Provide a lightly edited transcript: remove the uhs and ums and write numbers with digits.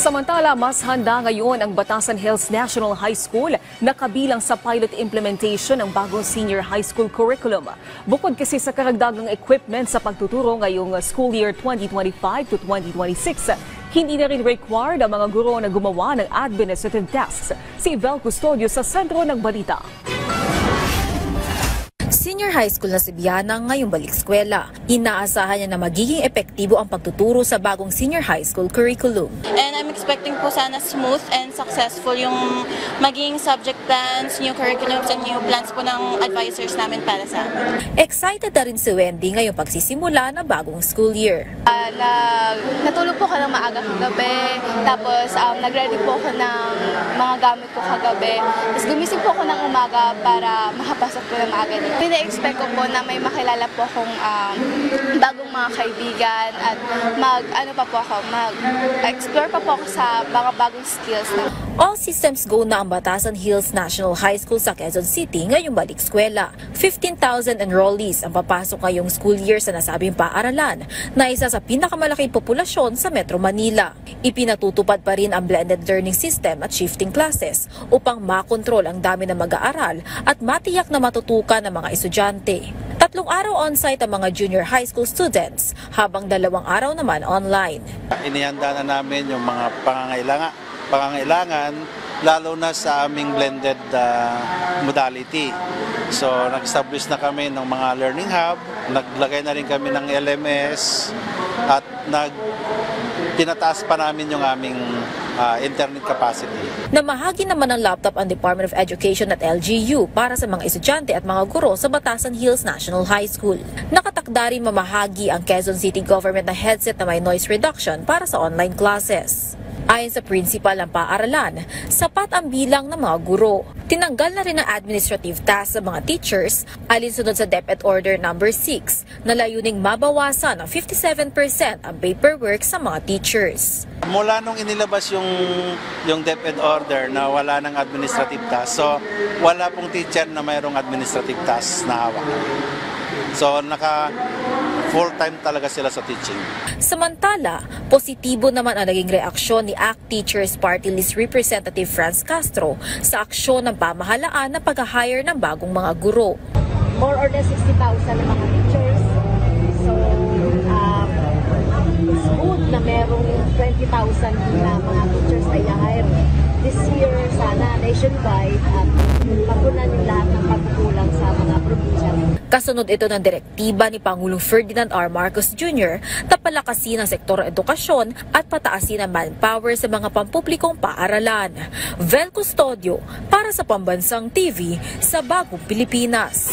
Samantala, mas handa ngayon ang Batasan Hills National High School na kabilang sa pilot implementation ng bagong senior high school curriculum. Bukod kasi sa karagdagang equipment sa pagtuturo ngayong school year 2025 to 2026, hindi na rin required ang mga guro na gumawa ng administrative tasks. Si Vel Custodio sa sentro ng balita. Senior high school na si Biana ngayong balik eskwela. Inaasahan niya na magiging epektibo ang pagtuturo sa bagong senior high school curriculum. And I'm expecting po sana smooth and successful yung maging subject plans, new curriculums, and new plans po ng advisors namin para sa amin. Excited na rin si Wendy ngayong pagsisimula ng bagong school year. Natulog po ko ng maaga kagabi, tapos nag-ready po ko ng mga gamit ko kagabi. Tapos gumising po ako ng umaga para makapasok po ng maaga dito. Pina-expect ko po na may makilala po akong bagong mga kaibigan at mag-explore pa po ako sa mga bagong skills. All systems go na ang Batasan Hills National High School sa Quezon City ngayong balik eskwela. 15,000 enrollees ang papasok ngayong school year sa nasabing paaralan na isa sa pinakamalaking populasyon sa Metro Manila. Ipinatutupad pa rin ang blended learning system at shifting classes upang makontrol ang dami ng mag-aaral at matiyak na matutukan ng mga estudyante. 3 araw on-site ang mga junior high school students habang 2 araw naman online. Inihanda na namin yung mga pangangailangan lalo na sa aming blended modality. So nag-establish na kami ng mga learning hub, naglagay na rin kami ng LMS at tinataas pa namin yung aming internet capacity. Namahagi naman ng laptop ang Department of Education at LGU para sa mga estudyante at mga guro sa Batasan Hills National High School. Nakatakda rin mamahagi ang Quezon City Government na headset na may noise reduction para sa online classes. Ayon sa principal ng paaralan, sapat ang bilang ng mga guro. Tinanggal na rin ang administrative tasks sa mga teachers alinsunod sa DepEd Order No. 6 na layuning mabawasan ng 57% ang paperwork sa mga teachers. Mula nung inilabas yung DepEd Order na wala ng administrative tasks, so wala pong teacher na mayroong administrative tasks na hawak. So full-time talaga sila sa teaching. Samantala, positibo naman ang naging reaksyon ni ACT Teachers Party List Representative Franz Castro sa aksyon ng pamahalaan na pag-hire ng bagong mga guro. More or less 60,000 na mga teachers. So, it's good na merong 20,000 na mga teachers ay na-hire. This year, sana nationwide at mapunan yung lahat ng pagkukulang sa mga probinsya. Kasunod ito ng direktiba ni Pangulong Ferdinand R. Marcos Jr. na palakasin ang sektor edukasyon at pataasin ang manpower sa mga pampublikong paaralan. Vel Custodio para sa Pambansang TV sa Bagong Pilipinas.